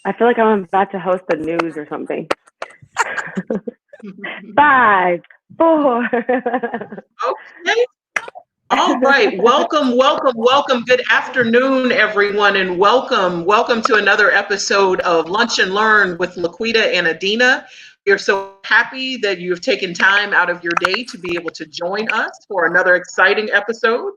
I feel like I'm about to host the news or something. 5, 4. Okay. All right. Welcome. Good afternoon, everyone, and welcome to another episode of Lunch and Learn with LaQuita and Adina. We are so happy that you have taken time out of your day to be able to join us for another exciting episode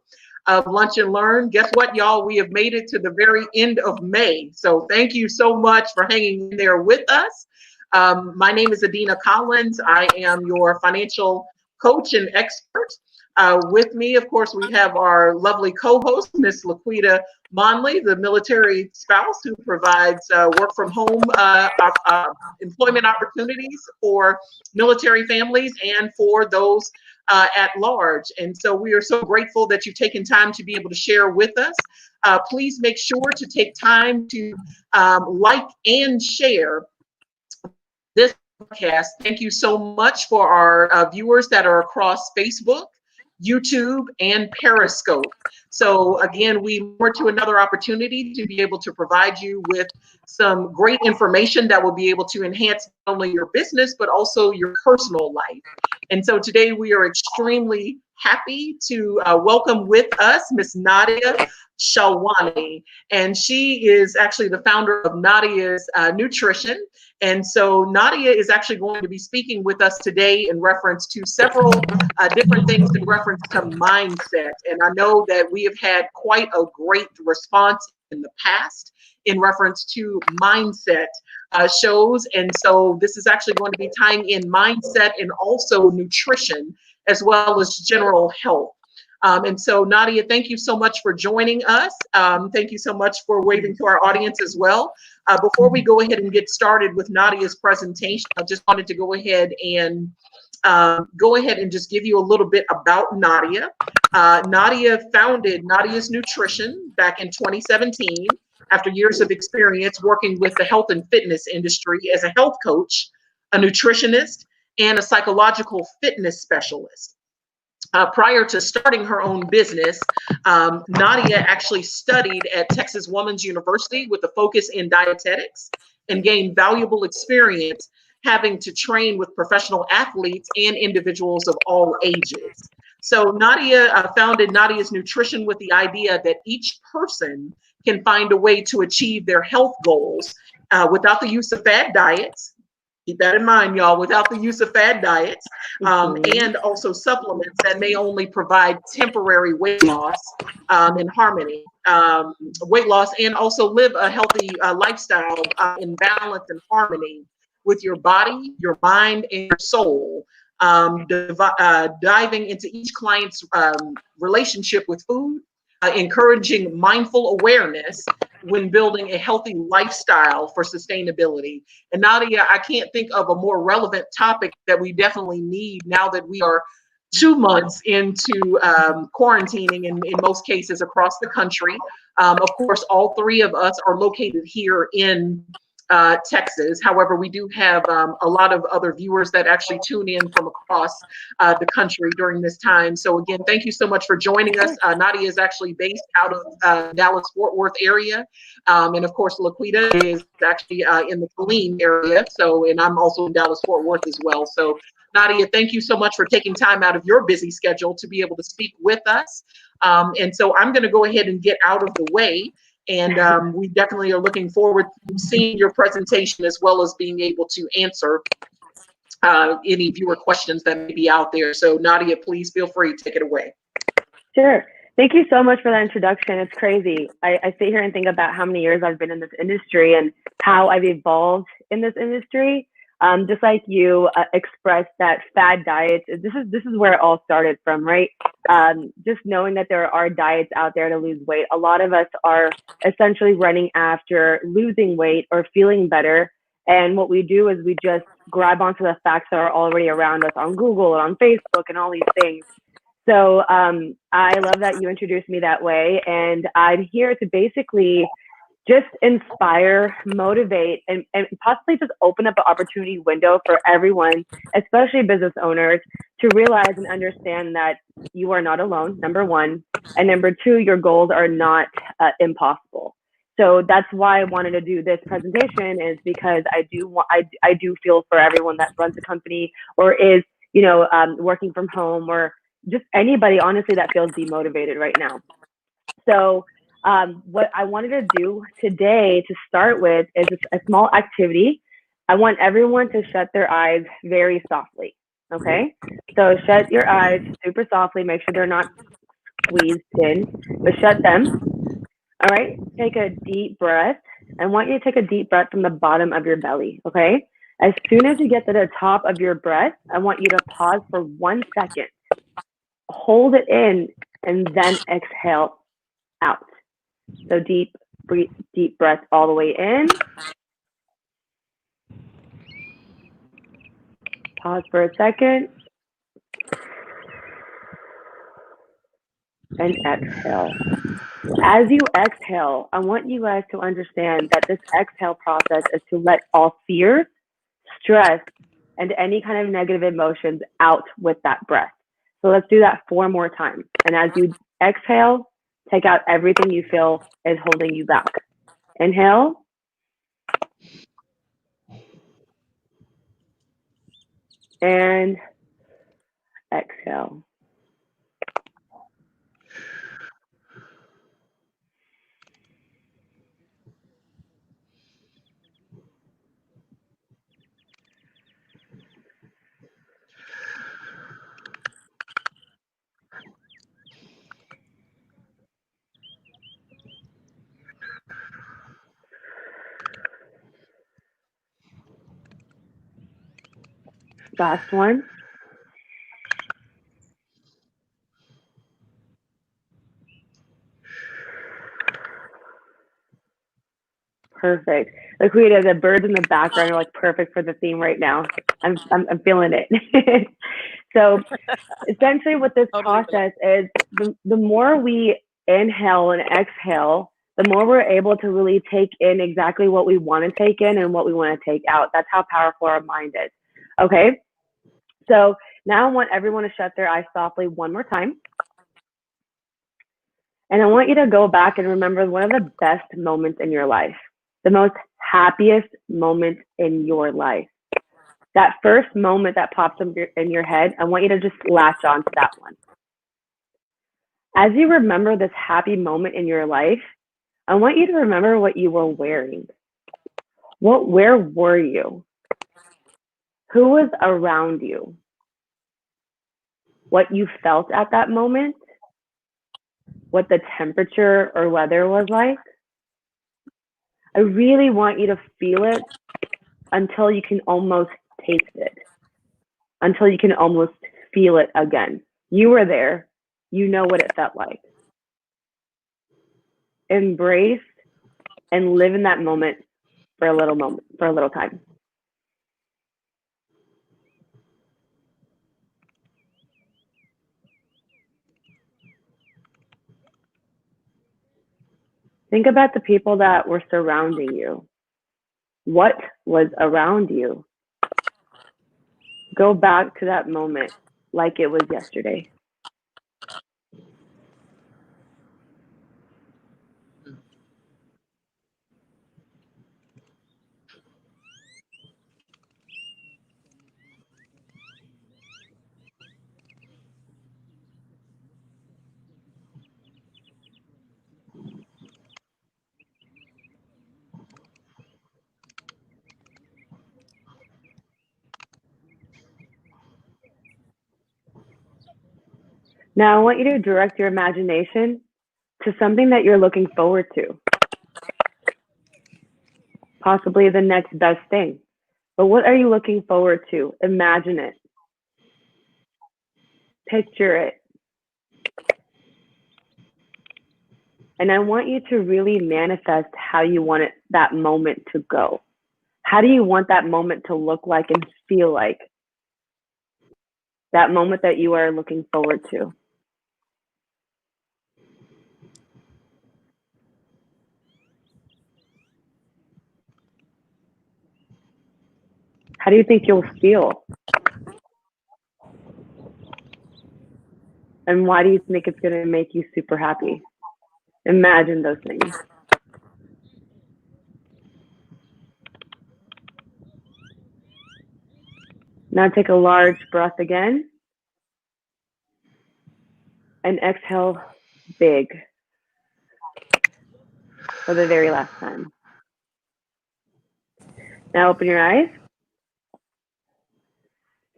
of Lunch and Learn. Guess what, y'all? We have made it to the very end of May. So thank you so much for hanging in there with us. My name is Adina Collins. I am your financial coach and expert. With me, of course, we have our lovely co-host, Miss LaQuita Monley, the military spouse who provides work from home employment opportunities for military families and for those at large. And so we are so grateful that you've taken time to be able to share with us. Please make sure to take time to like and share this podcast. Thank you so much for our viewers that are across Facebook, YouTube, and Periscope. So again, we look forward to another opportunity to be able to provide you with some great information that will be able to enhance not only your business, but also your personal life. And so today we are extremely happy to welcome with us Miss Nadia Shalwani. And she is actually the founder of Nadia's Nutrition. And so Nadia is actually going to be speaking with us today in reference to several different things in reference to mindset. And I know that we have had quite a great response in the past in reference to mindset shows. And so this is actually going to be tying in mindset and also nutrition as well as general health. And so, Nadia, thank you so much for joining us. Thank you so much for waving to our audience as well. Before we go ahead and get started with Nadia's presentation, I just wanted to go ahead and just give you a little bit about Nadia. Nadia founded Nadia's Nutrition back in 2017 after years of experience working with the health and fitness industry as a health coach, a nutritionist, and a psychological fitness specialist. Prior to starting her own business, Nadia actually studied at Texas Woman's University with a focus in dietetics and gained valuable experience having to train with professional athletes and individuals of all ages. So Nadia founded Nadia's Nutrition with the idea that each person can find a way to achieve their health goals without the use of fad diets. Keep that in mind, y'all, without the use of fad diets and also supplements that may only provide temporary weight loss and harmony, weight loss, and also live a healthy lifestyle in balance and harmony with your body, your mind, and your soul. Diving into each client's relationship with food, encouraging mindful awareness when building a healthy lifestyle for sustainability. And Nadia, I can't think of a more relevant topic that we definitely need now that we are 2 months into quarantining in most cases across the country. Of course, all three of us are located here in Texas. However, we do have a lot of other viewers that actually tune in from across the country during this time. So again, thank you so much for joining us. Nadia is actually based out of Dallas-Fort Worth area. And of course, LaQuita is actually in the Killeen area. So, and I'm also in Dallas-Fort Worth as well. So Nadia, thank you so much for taking time out of your busy schedule to be able to speak with us. And so I'm going to go ahead and get out of the way. And we definitely are looking forward to seeing your presentation as well as being able to answer any viewer questions that may be out there. So Nadia, please feel free to take it away. Sure. Thank you so much for that introduction. It's crazy. I sit here and think about how many years I've been in this industry and how I've evolved in this industry. Just like you expressed that fad diets, this is where it all started from, right? Just knowing that there are diets out there to lose weight. A lot of us are essentially running after losing weight or feeling better. And what we do is we just grab onto the facts that are already around us on Google and on Facebook and all these things. So I love that you introduced me that way. And I'm here to basically just inspire, motivate, and possibly just open up an opportunity window for everyone, especially business owners, to realize and understand that you are not alone, number one. And number two, your goals are not impossible. So that's why I wanted to do this presentation, is because I do feel for everyone that runs a company or is, working from home, or just anybody, honestly, that feels demotivated right now. So what I wanted to do today to start with is a small activity. I want everyone to shut their eyes very softly. Okay. So shut your eyes super softly. Make sure they're not squeezed in, but shut them. All right. Take a deep breath. I want you to take a deep breath from the bottom of your belly. Okay. As soon as you get to the top of your breath, I want you to pause for 1 second, hold it in, and then exhale out. So deep breath all the way in. Pause for a second. And exhale. As you exhale, I want you guys to understand that this exhale process is to let all fear, stress, and any kind of negative emotions out with that breath. So let's do that 4 more times. And as you exhale, take out everything you feel is holding you back. Inhale. And exhale. Last one. Perfect. LaQuita, the birds in the background are like perfect for the theme right now. I'm feeling it. So essentially what this process is, the more we inhale and exhale, the more we're able to really take in exactly what we want to take in and what we want to take out. That's how powerful our mind is. Okay. So now I want everyone to shut their eyes softly 1 more time. And I want you to go back and remember one of the best moments in your life, the most happiest moment in your life. That first moment that pops in your head, I want you to just latch on to that one. As you remember this happy moment in your life, I want you to remember what you were wearing. Where were you? Who was around you? What you felt at that moment? What the temperature or weather was like? I really want you to feel it until you can almost taste it, until you can almost feel it again. You were there. You know what it felt like. Embrace and live in that moment for a little time. Think about the people that were surrounding you. What was around you? Go back to that moment like it was yesterday. Now I want you to direct your imagination to something that you're looking forward to. Possibly the next best thing. But what are you looking forward to? Imagine it. Picture it. And I want you to really manifest how you want that moment to go. How do you want that moment to look like and feel like? That moment that you are looking forward to. How do you think you'll feel? And why do you think it's going to make you super happy? Imagine those things. Now take a large breath again. And exhale big for the very last time. Now open your eyes.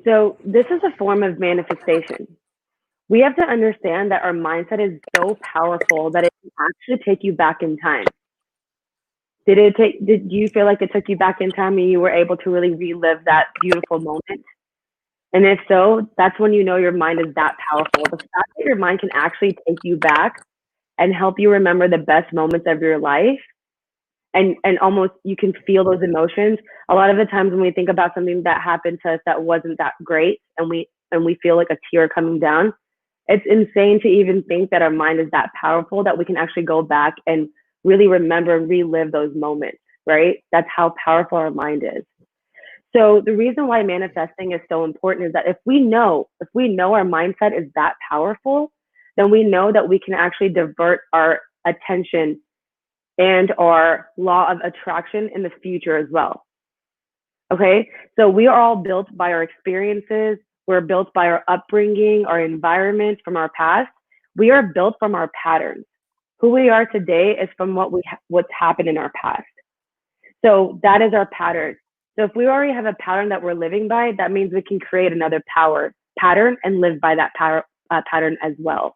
So this is a form of manifestation. We have to understand that our mindset is so powerful that it can actually take you back in time. Did you feel like it took you back in time and you were able to really relive that beautiful moment? And if so, that's when you know your mind is that powerful. The fact that your mind can actually take you back and help you remember the best moments of your life, and almost you can feel those emotions. A lot of the times when we think about something that happened to us that wasn't that great, and we feel like a tear coming down, it's insane to even think that our mind is that powerful that we can actually go back and really remember and relive those moments, right? That's how powerful our mind is. So the reason why manifesting is so important is that if we know our mindset is that powerful, then we know that we can actually divert our attention and our law of attraction in the future as well. Okay, so we are all built by our experiences. We're built by our upbringing, our environment, from our past. We are built from our patterns. Who we are today is from what's happened in our past. So that is our pattern. So if we already have a pattern that we're living by, that means we can create another pattern and live by that pattern as well.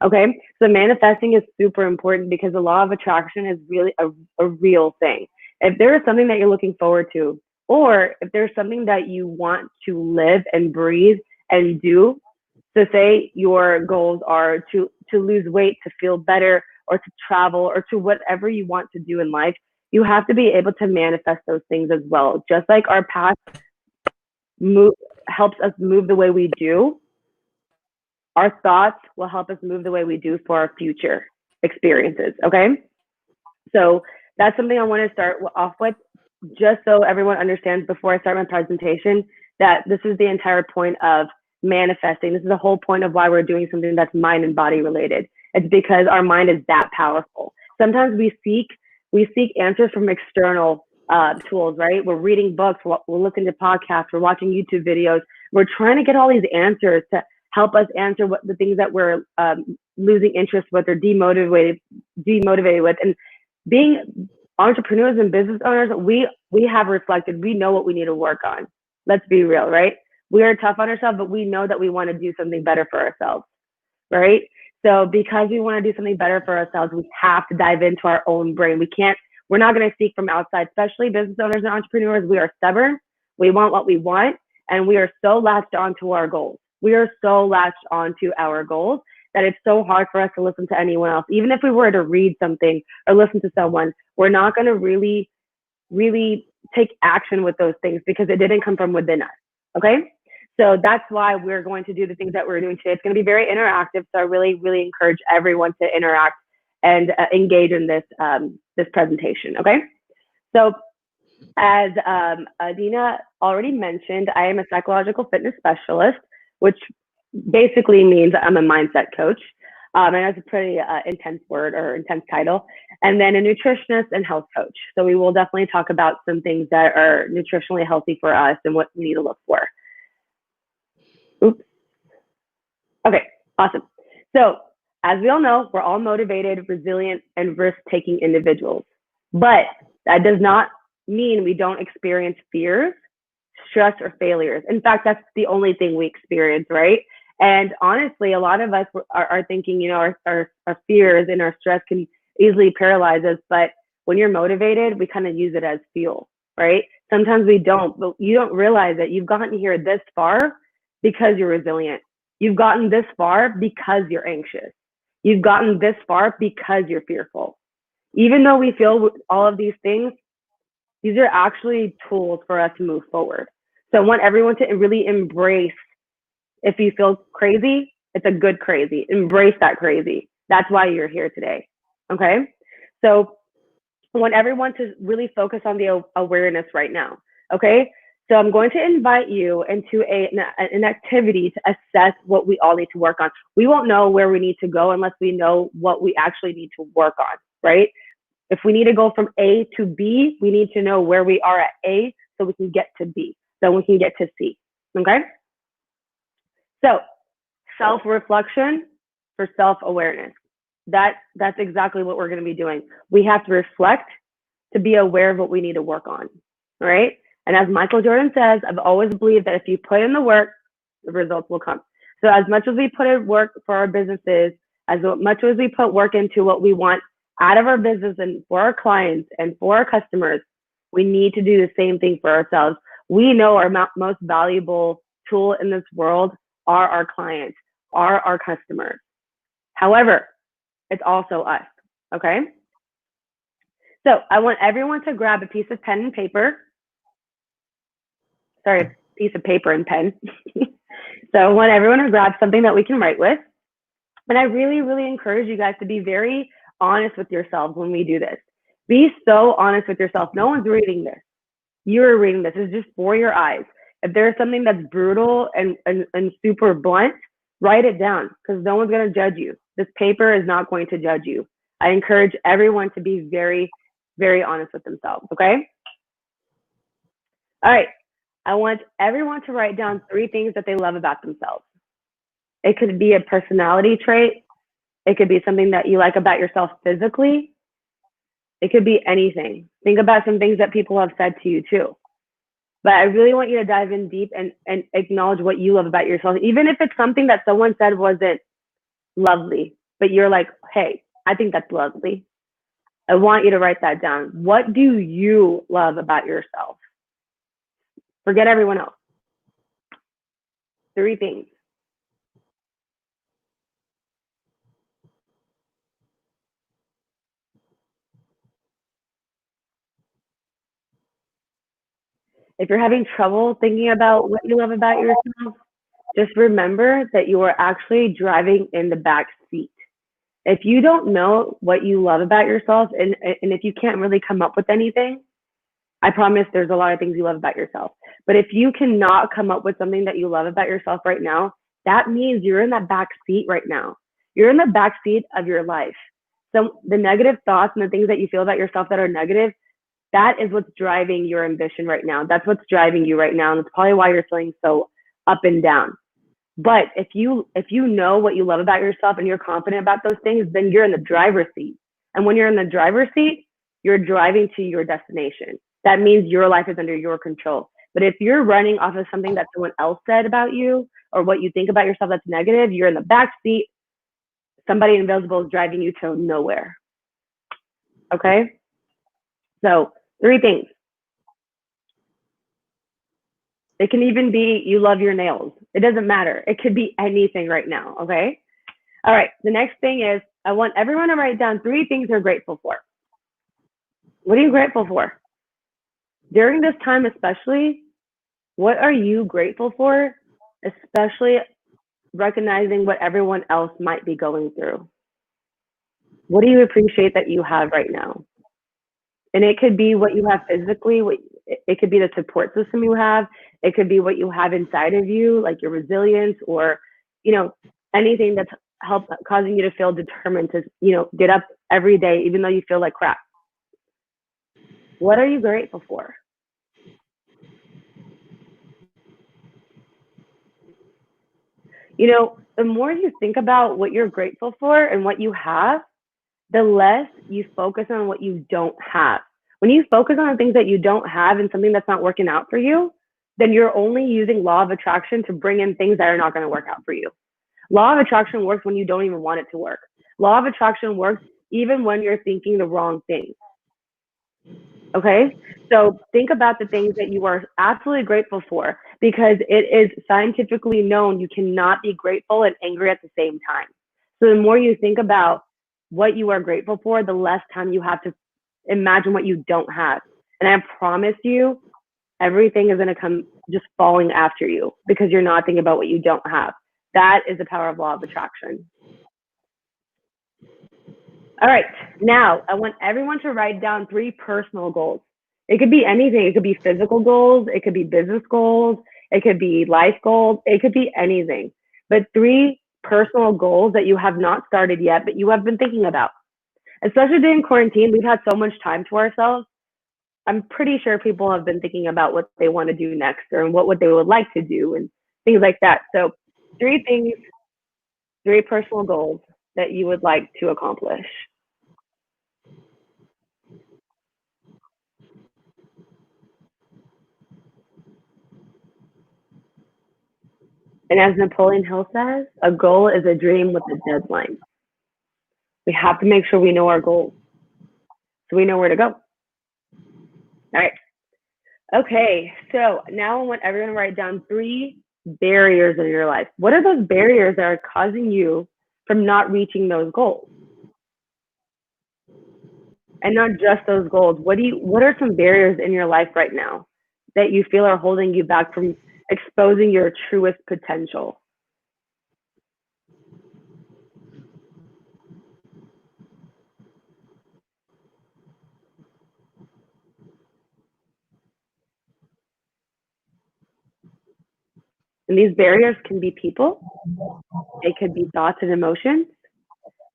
Okay, so manifesting is super important because the law of attraction is really a real thing. If there is something that you're looking forward to, or if there's something that you want to live and breathe and do, so say your goals are to lose weight, to feel better, or to travel, or to whatever you want to do in life, you have to be able to manifest those things as well. Just like our past helps us move the way we do, our thoughts will help us move the way we do for our future experiences. Okay, so that's something I want to start off with, just so everyone understands before I start my presentation, that this is the entire point of manifesting. This is the whole point of why we're doing something that's mind and body related. It's because our mind is that powerful. Sometimes we seek answers from external tools, right? We're reading books, we're listening to podcasts, we're watching YouTube videos. We're trying to get all these answers to help us answer what the things that we're losing interest with or demotivated with. And being entrepreneurs and business owners, we have reflected. We know what we need to work on. Let's be real, right? We are tough on ourselves, but we know that we want to do something better for ourselves, right? So because we want to do something better for ourselves, we have to dive into our own brain. We're not going to seek from outside, especially business owners and entrepreneurs. We are stubborn. We want what we want, and we are so latched onto our goals. We are so latched onto our goals that it's so hard for us to listen to anyone else. Even if we were to read something or listen to someone, we're not going to really, really take action with those things because it didn't come from within us. Okay? So that's why we're going to do the things that we're doing today. It's going to be very interactive. So I really, really encourage everyone to interact and engage in this presentation. Okay? So as Adina already mentioned, I am a psychological fitness specialist, which basically means I'm a mindset coach. And that's a pretty intense word or intense title. And then a nutritionist and health coach. So we will definitely talk about some things that are nutritionally healthy for us and what we need to look for. Oops. Okay, awesome. So as we all know, we're all motivated, resilient, and risk-taking individuals. But that does not mean we don't experience fears, stress, or failures. In fact, that's the only thing we experience, right? And honestly, a lot of us are thinking, our fears and our stress can easily paralyze us. But when you're motivated, we kind of use it as fuel, right? Sometimes we don't, but you don't realize that you've gotten here this far because you're resilient. You've gotten this far because you're anxious. You've gotten this far because you're fearful. Even though we feel all of these things, these are actually tools for us to move forward. So I want everyone to really embrace, if you feel crazy, it's a good crazy. Embrace that crazy. That's why you're here today. Okay? So I want everyone to really focus on the awareness right now. Okay? So I'm going to invite you into an activity to assess what we all need to work on. We won't know where we need to go unless we know what we actually need to work on, right? If we need to go from A to B, we need to know where we are at A so we can get to B, so we can get to C. Okay? So, self-reflection for self-awareness. That's exactly what we're going to be doing. We have to reflect to be aware of what we need to work on, right? And as Michael Jordan says, I've always believed that if you put in the work, the results will come. So as much as we put in work for our businesses, as much as we put work into what we want out of our business and for our clients and for our customers, we need to do the same thing for ourselves. We know our most valuable tool in this world are our clients, are our customers. However, it's also us, okay? So I want everyone to grab a piece of pen and paper. Sorry, a piece of paper and pen. So I want everyone to grab something that we can write with. And I really, really encourage you guys to be very honest with yourselves when we do this. Be so honest with yourself. No one's reading this. You're reading this. It's just for your eyes. If there's something that's brutal and super blunt, write it down because no one's going to judge you. This paper is not going to judge you. I encourage everyone to be very, very honest with themselves, okay? All right. I want everyone to write down 3 things that they love about themselves. It could be a personality trait. It could be something that you like about yourself physically. It could be anything. Think about some things that people have said to you too. But I really want you to dive in deep and acknowledge what you love about yourself. Even if it's something that someone said wasn't lovely, but you're like, hey, I think that's lovely. I want you to write that down. What do you love about yourself? Forget everyone else. 3 things. If you're having trouble thinking about what you love about yourself, just remember that you are actually driving in the back seat. If you don't know what you love about yourself, and if you can't really come up with anything, I promise there's a lot of things you love about yourself. But if you cannot come up with something that you love about yourself right now, that means you're in that back seat right now. You're in the back seat of your life. So the negative thoughts and the things that you feel about yourself that are negative, that is what's driving your ambition right now. That's what's driving you right now. And that's probably why you're feeling so up and down. But if you know what you love about yourself and you're confident about those things, then you're in the driver's seat. And when you're in the driver's seat, you're driving to your destination. That means your life is under your control. But if you're running off of something that someone else said about you or what you think about yourself that's negative, you're in the back seat. Somebody invisible is driving you to nowhere. Okay? So 3 things. It can even be you love your nails. It doesn't matter. It could be anything right now. Okay? All right. The next thing is I want everyone to write down 3 things they're grateful for. What are you grateful for? During this time, especially, what are you grateful for? Especially recognizing what everyone else might be going through. What do you appreciate that you have right now? And it could be what you have physically, it could be the support system you have. It could be what you have inside of you, like your resilience or, anything that's causing you to feel determined to, get up every day, even though you feel like crap. What are you grateful for? The more you think about what you're grateful for and what you have, the less you focus on what you don't have. When you focus on the things that you don't have and something that's not working out for you, then you're only using law of attraction to bring in things that are not going to work out for you. Law of attraction works when you don't even want it to work. Law of attraction works even when you're thinking the wrong thing. Okay? So think about the things that you are absolutely grateful for because it is scientifically known you cannot be grateful and angry at the same time. So the more you think about what you are grateful for, the less time you have to imagine what you don't have. And I promise you, everything is going to come just falling after you because you're not thinking about what you don't have. That is the power of law of attraction. All right, now I want everyone to write down 3 personal goals. It could be anything. It could be physical goals. It could be business goals. It could be life goals. It could be anything. But 3 personal goals that you have not started yet, but you have been thinking about. Especially during quarantine, we've had so much time to ourselves. I'm pretty sure people have been thinking about what they want to do next or what they would like to do and things like that. So 3 things, 3 personal goals that you would like to accomplish. And as Napoleon Hill says, a goal is a dream with a deadline. We have to make sure we know our goals so we know where to go. All right. Okay. So now I want everyone to write down 3 barriers in your life. What are those barriers that are causing you from not reaching those goals? And not just those goals. What are some barriers in your life right now that you feel are holding you back from exposing your truest potential? And these barriers can be people, they could be thoughts and emotions,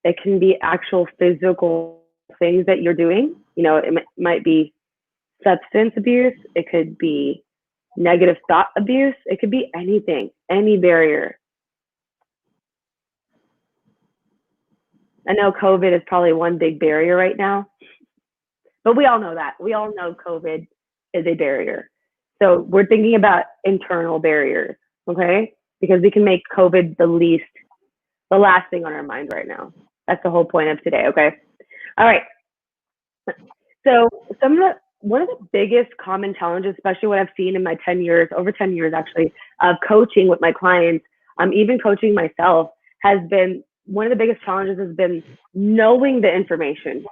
it can be actual physical things that you're doing. You know, it might be substance abuse, it could be negative thought abuse, it could be anything, any barrier. I know COVID is probably one big barrier right now, but we all know that. We all know COVID is a barrier. So we're thinking about internal barriers, okay? Because we can make COVID the last thing on our mind right now. That's the whole point of today, okay? All right. So one of the biggest common challenges, especially what I've seen in my 10 years, over 10 years actually, of coaching with my clients, even coaching myself, has been one of the biggest challenges has been knowing the information.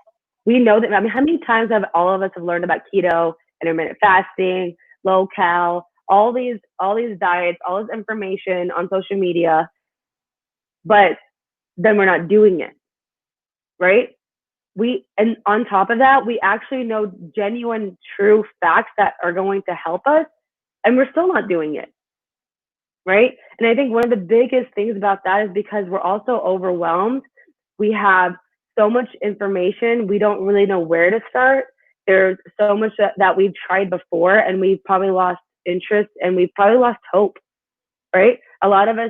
We know that. I mean, how many times have all of us have learned about keto, intermittent fasting, low cal, all these diets, all this information on social media, but then we're not doing it, right? And on top of that, we actually know genuine, true facts that are going to help us, and we're still not doing it, right? And I think one of the biggest things about that is because we're also overwhelmed. We have so much information, we don't really know where to start. There's so much that we've tried before, and we've probably lost interest, and we've probably lost hope, right? A lot of the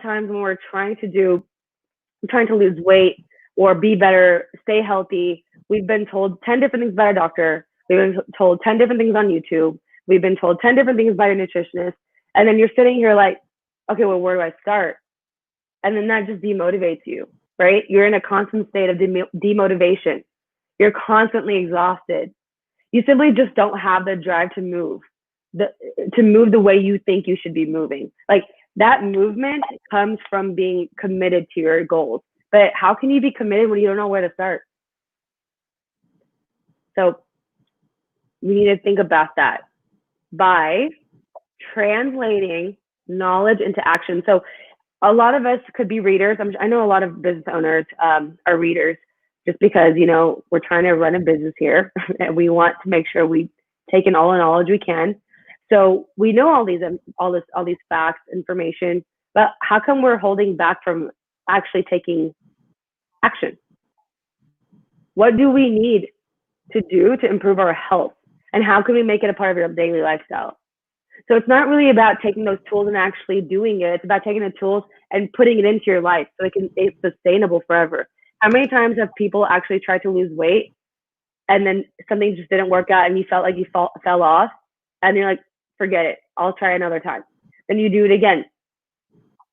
times when we're trying to lose weight or be better, stay healthy, we've been told 10 different things by a doctor. We've been told 10 different things on YouTube. We've been told 10 different things by a nutritionist. And then you're sitting here like, okay, well, where do I start? And then that just demotivates you, right? You're in a constant state of demotivation. You're constantly exhausted. You simply just don't have the drive to move, to move the way you think you should be moving. Like that movement comes from being committed to your goals. But how can you be committed when you don't know where to start? So we need to think about that by translating knowledge into action. So a lot of us could be readers. I know a lot of business owners are readers just because, you know, we're trying to run a business here and we want to make sure we take in all the knowledge we can. So we know all these facts, information, but how come we're holding back from actually taking action? What do we need to do to improve our health? And how can we make it a part of your daily lifestyle? So it's not really about taking those tools and actually doing it. It's about taking the tools and putting it into your life so it's sustainable forever. How many times have people actually tried to lose weight and then something just didn't work out and you felt like you fell off and you're like, forget it, I'll try another time. Then you do it again.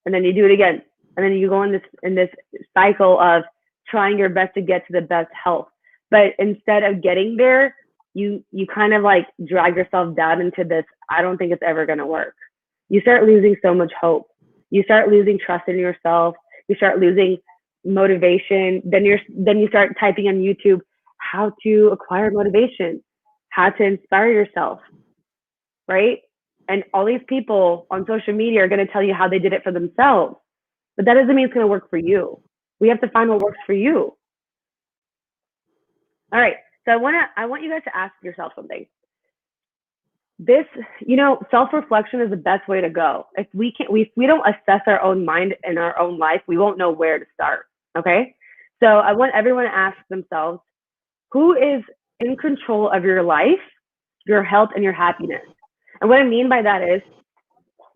And then you do it again. And then you go in this cycle of trying your best to get to the best health. But instead of getting there, you kind of like drag yourself down into this, I don't think it's ever going to work. You start losing so much hope. You start losing trust in yourself. You start losing motivation. Then you start typing on YouTube how to acquire motivation, how to inspire yourself, right? And all these people on social media are going to tell you how they did it for themselves. But that doesn't mean it's going to work for you. We have to find what works for you. All right. So I want you guys to ask yourself something. This, self-reflection is the best way to go. If we don't assess our own mind and our own life, we won't know where to start. Okay. So I want everyone to ask themselves, who is in control of your life, your health, and your happiness. And what I mean by that is,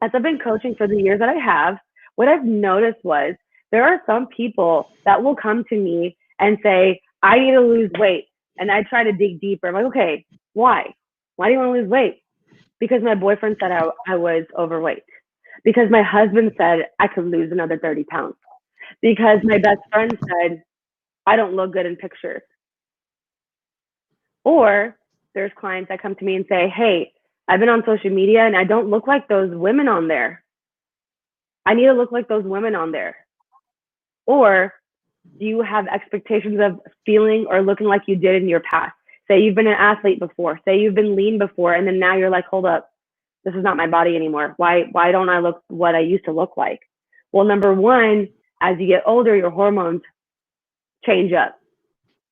as I've been coaching for the years that I have, what I've noticed was there are some people that will come to me and say, I need to lose weight. And I try to dig deeper. I'm like, okay, why? Why do you want to lose weight? Because my boyfriend said I was overweight. Because my husband said I could lose another 30 pounds. Because my best friend said I don't look good in pictures. Or there's clients that come to me and say, hey, I've been on social media and I don't look like those women on there. I need to look like those women on there. Or do you have expectations of feeling or looking like you did in your past? Say you've been an athlete before, say you've been lean before, and then now you're like, hold up, this is not my body anymore. Why don't I look what I used to look like? Well, number one, as you get older, your hormones change up.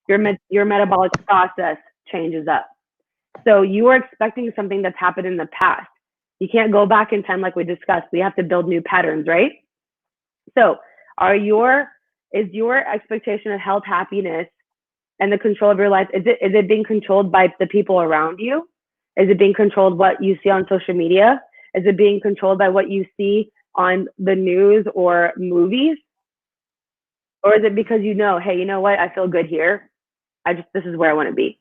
Your metabolic process changes up. So you are expecting something that's happened in the past. You can't go back in time like we discussed. We have to build new patterns, right? So is your expectation of health, happiness, and the control of your life, is it being controlled by the people around you? Is it being controlled what you see on social media? Is it being controlled by what you see on the news or movies? Or is it because you know, hey, you know what? I feel good here. This is where I want to be.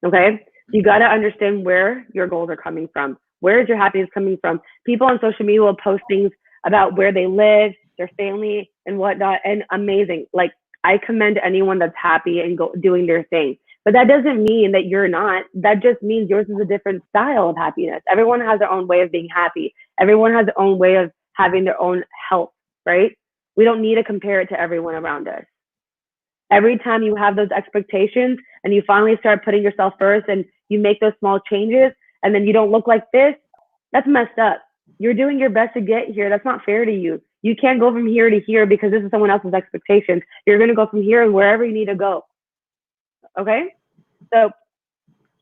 Okay? You got to understand where your goals are coming from. Where is your happiness coming from? People on social media will post things about where they live, their family, and whatnot, and amazing. Like, I commend anyone that's happy and doing their thing. But that doesn't mean that you're not. That just means yours is a different style of happiness. Everyone has their own way of being happy. Everyone has their own way of having their own health, right? We don't need to compare it to everyone around us. Every time you have those expectations and you finally start putting yourself first and you make those small changes and then you don't look like this, that's messed up. You're doing your best to get here. That's not fair to you. You can't go from here to here because this is someone else's expectations. You're going to go from here and wherever you need to go. Okay? So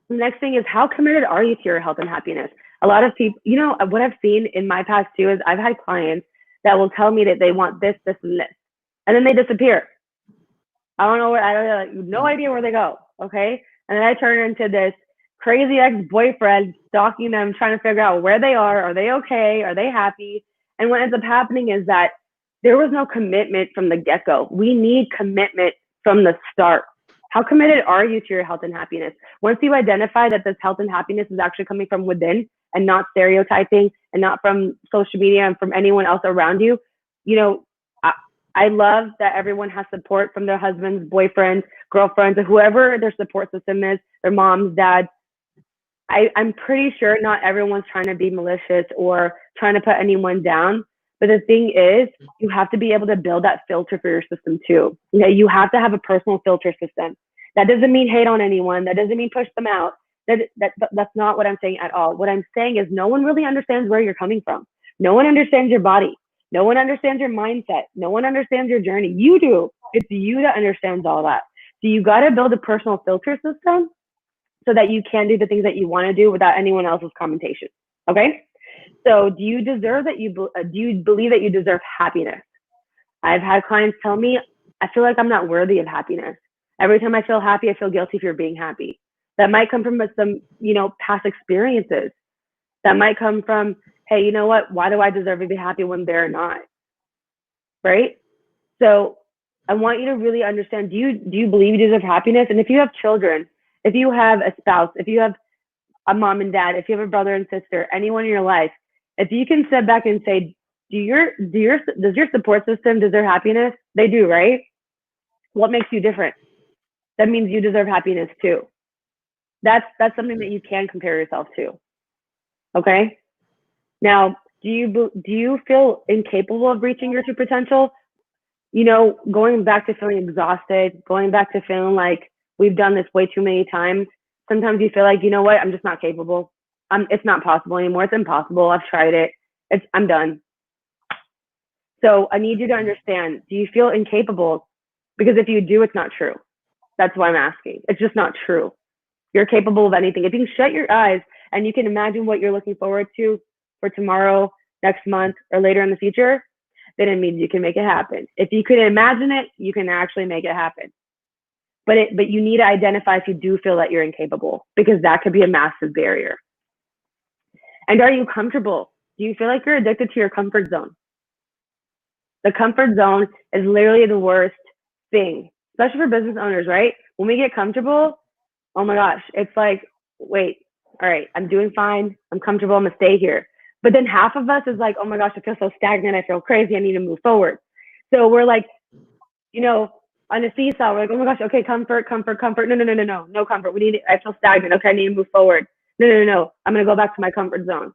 the next thing is, how committed are you to your health and happiness? A lot of people, what I've seen in my past too is I've had clients that will tell me that they want this, this, and this, and then they disappear. I don't know where, I have no idea where they go. Okay. And then I turn into this crazy ex-boyfriend stalking them, trying to figure out where they are. Are they okay? Are they happy? And what ends up happening is that there was no commitment from the get-go. We need commitment from the start. How committed are you to your health and happiness? Once you identify that this health and happiness is actually coming from within and not stereotyping and not from social media and from anyone else around you, I love that everyone has support from their husbands, boyfriends, girlfriends, or whoever their support system is, their moms, dads. I'm pretty sure not everyone's trying to be malicious or trying to put anyone down. But the thing is, you have to be able to build that filter for your system too. You have to have a personal filter system. That doesn't mean hate on anyone. That doesn't mean push them out. That's not what I'm saying at all. What I'm saying is no one really understands where you're coming from. No one understands your body. No one understands your mindset. No one understands your journey. You do. It's you that understands all that. So you got to build a personal filter system so that you can do the things that you want to do without anyone else's commentation. Okay? So do you believe that you deserve happiness? I've had clients tell me, I feel like I'm not worthy of happiness. Every time I feel happy, I feel guilty for being happy. That might come from some, past experiences. That might come from, hey, you know what? Why do I deserve to be happy when they're not? Right? So I want you to really understand, do you believe you deserve happiness? And if you have children, if you have a spouse, if you have a mom and dad, if you have a brother and sister, anyone in your life, if you can sit back and say, does your support system deserve happiness? They do, right? What makes you different? That means you deserve happiness too. That's something that you can compare yourself to. Okay? Now, do you feel incapable of reaching your true potential? Going back to feeling exhausted, going back to feeling like we've done this way too many times. Sometimes you feel like, you know what, I'm just not capable. It's not possible anymore. It's impossible. I've tried it. I'm done. So I need you to understand, do you feel incapable? Because if you do, it's not true. That's why I'm asking. It's just not true. You're capable of anything. If you can shut your eyes and you can imagine what you're looking forward to for tomorrow, next month, or later in the future, then it means you can make it happen. If you can imagine it, you can actually make it happen. But you need to identify if you do feel that you're incapable, because that could be a massive barrier. And are you comfortable? Do you feel like you're addicted to your comfort zone? The comfort zone is literally the worst thing, especially for business owners, right? When we get comfortable, oh my gosh, it's like, wait, all right, I'm doing fine. I'm comfortable. I'm going to stay here. But then half of us is like, oh my gosh, I feel so stagnant. I feel crazy. I need to move forward. So we're like, you know, on a seesaw, we're like, oh my gosh, okay, comfort. No comfort. I feel stagnant. Okay, I need to move forward. No. I'm going to go back to my comfort zone,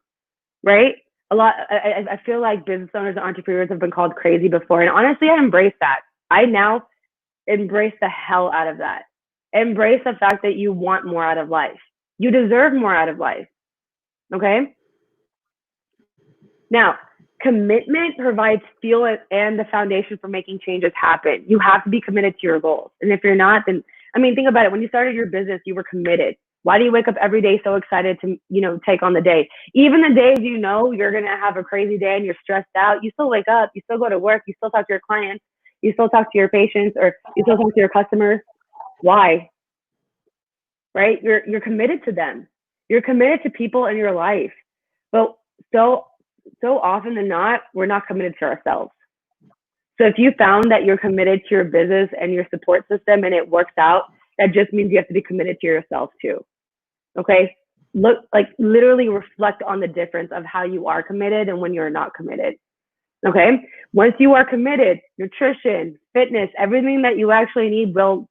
right? I feel like business owners and entrepreneurs have been called crazy before. And honestly, I embrace that. I now embrace the hell out of that. Embrace the fact that you want more out of life. You deserve more out of life. Okay? Now, commitment provides fuel and the foundation for making changes happen. You have to be committed to your goals. And if you're not, then, I mean, think about it. When you started your business, you were committed. Why do you wake up every day so excited to, take on the day? Even the days you're going to have a crazy day and you're stressed out, you still wake up, you still go to work, you still talk to your clients, you still talk to your patients, or you still talk to your customers. Why? Right? You're committed to them. You're committed to people in your life. But so often than not, we're not committed to ourselves. So if you found that you're committed to your business and your support system and it works out, that just means you have to be committed to yourself too. Okay? Literally reflect on the difference of how you are committed and when you're not committed. Okay? Once you are committed, nutrition, fitness, everything that you actually need will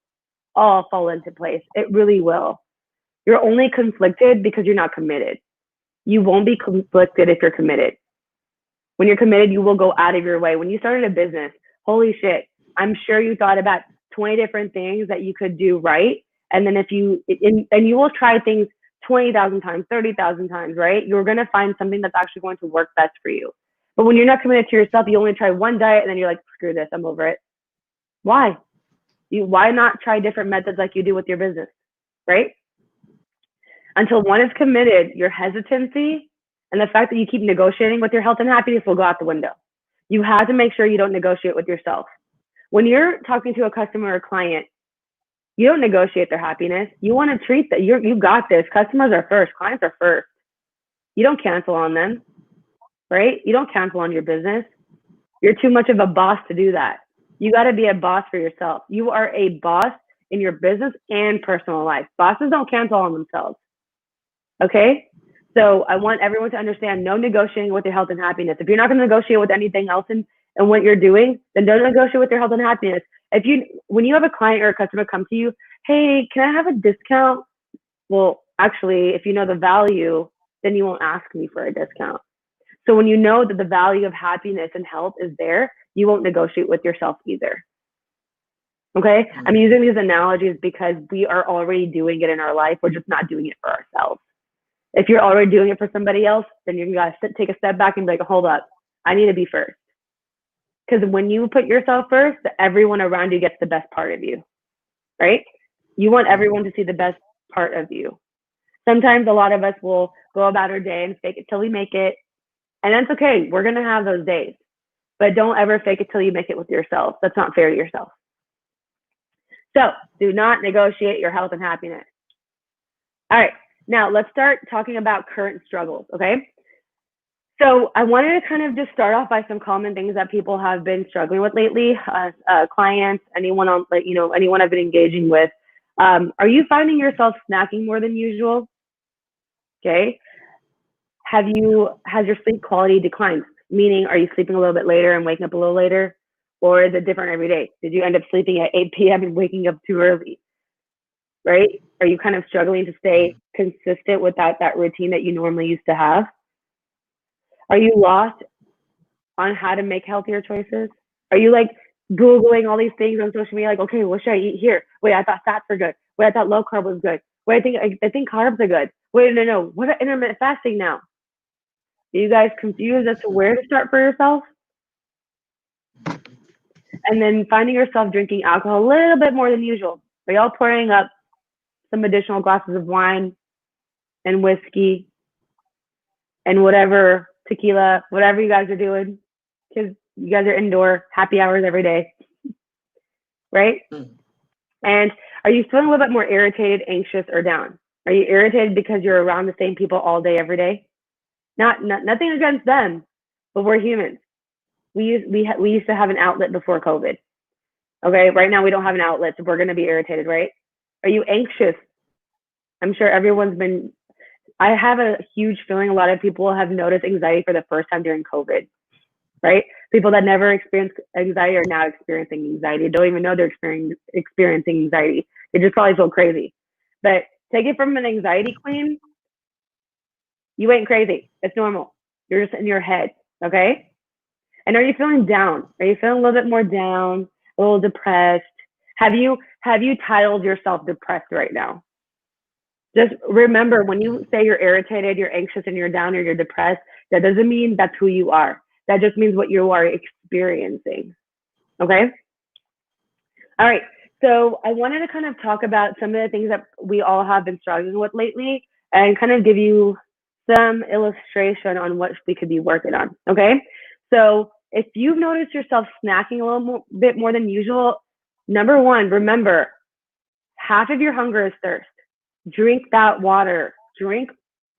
all fall into place. It really will. You're only conflicted because you're not committed. You won't be conflicted if you're committed. When you're committed, you will go out of your way. When you started a business, holy shit, I'm sure you thought about 20 different things that you could do right. And then and you will try things 20,000 times, 30,000 times, right? You're going to find something that's actually going to work best for you. But when you're not committed to yourself, you only try one diet and then you're like, screw this, I'm over it. Why? Why not try different methods like you do with your business, right? Until one is committed, your hesitancy and the fact that you keep negotiating with your health and happiness will go out the window. You have to make sure you don't negotiate with yourself. When you're talking to a customer or client, you don't negotiate their happiness. You want to treat that. You got this. Customers are first. Clients are first. You don't cancel on them, right? You don't cancel on your business. You're too much of a boss to do that. You got to be a boss for yourself. You are a boss in your business and personal life. Bosses don't cancel on themselves. Okay? So I want everyone to understand, no negotiating with your health and happiness. If you're not going to negotiate with anything else in what you're doing, then don't negotiate with your health and happiness. When you have a client or a customer come to you, hey, can I have a discount? Well, actually, if you know the value, then you won't ask me for a discount. So when you know that the value of happiness and health is there, you won't negotiate with yourself either. Okay? I'm using these analogies because we are already doing it in our life. We're just not doing it for ourselves. If you're already doing it for somebody else, then you're going to take a step back and be like, hold up, I need to be first. Because when you put yourself first, everyone around you gets the best part of you, right? You want everyone to see the best part of you. Sometimes a lot of us will go about our day and fake it till we make it. And that's okay. We're going to have those days. But don't ever fake it till you make it with yourself. That's not fair to yourself. So do not negotiate your health and happiness. All right. Now let's start talking about current struggles, okay? So I wanted to kind of just start off by some common things that people have been struggling with lately, clients, anyone I've been engaging with. Are you finding yourself snacking more than usual? Okay. Has your sleep quality declined? Meaning, are you sleeping a little bit later and waking up a little later? Or is it different every day? Did you end up sleeping at 8 p.m. and waking up too early? Right? Are you kind of struggling to stay consistent with that routine that you normally used to have? Are you lost on how to make healthier choices? Are you like Googling all these things on social media, like, okay, what should I eat here? Wait, I thought fats are good. Wait, I thought low carb was good. Wait, I think carbs are good. Wait, no. What about intermittent fasting now? Are you guys confused as to where to start for yourself? And then finding yourself drinking alcohol a little bit more than usual. Are y'all pouring up some additional glasses of wine and whiskey and whatever, tequila, whatever you guys are doing? Because you guys are indoor happy hours every day, right? And Are you feeling a little bit more irritated, anxious, or down? Are you irritated because you're around the same people all day, every day? Nothing against them, but we're humans. We used to have an outlet before COVID. Okay, right now we don't have an outlet, so we're going to be irritated, right? Are you anxious? I'm sure everyone's been. I have a huge feeling a lot of people have noticed anxiety for the first time during COVID, right? People that never experienced anxiety are now experiencing anxiety. Don't even know they're experiencing anxiety. They just probably feel crazy. But take it from an anxiety queen, you ain't crazy. It's normal. You're just in your head, okay? And are you feeling down? Are you feeling a little bit more down, a little depressed? Have you titled yourself depressed right now? Just remember, when you say you're irritated, you're anxious, and you're down or you're depressed, that doesn't mean that's who you are. That just means what you are experiencing. Okay? All right. So I wanted to kind of talk about some of the things that we all have been struggling with lately and kind of give you some illustration on what we could be working on. Okay? So if you've noticed yourself snacking a little bit more than usual, number one, remember, half of your hunger is thirst. Drink that water. Drink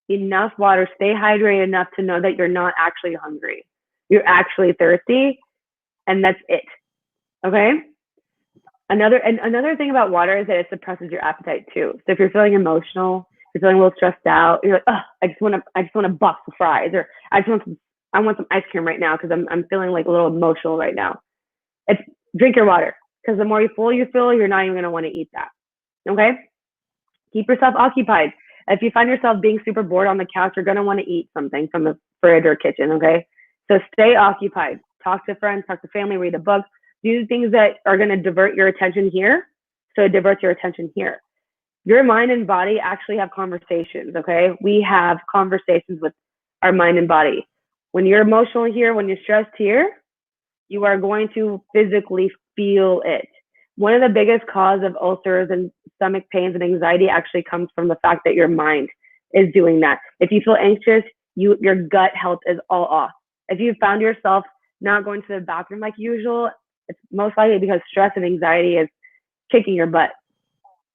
enough water. Stay hydrated enough to know that you're not actually hungry. You're actually thirsty, and that's it. Okay? Another thing about water is that it suppresses your appetite too. So if you're feeling emotional, you're feeling a little stressed out, you're like, oh, I just want a box of fries, or I want some ice cream right now because I'm feeling like a little emotional right now. It's drink your water, because the more full you feel, you're not even going to want to eat that. Okay? Keep yourself occupied. If you find yourself being super bored on the couch, you're going to want to eat something from the fridge or kitchen, okay? So stay occupied. Talk to friends, talk to family, read a book. Do things that are going to divert your attention here, so it diverts your attention here. Your mind and body actually have conversations, okay? We have conversations with our mind and body. When you're emotional here, when you're stressed here, you are going to physically feel it. One of the biggest cause of ulcers and stomach pains and anxiety actually comes from the fact that your mind is doing that. If you feel anxious, your gut health is all off. If you found yourself not going to the bathroom like usual, it's most likely because stress and anxiety is kicking your butt.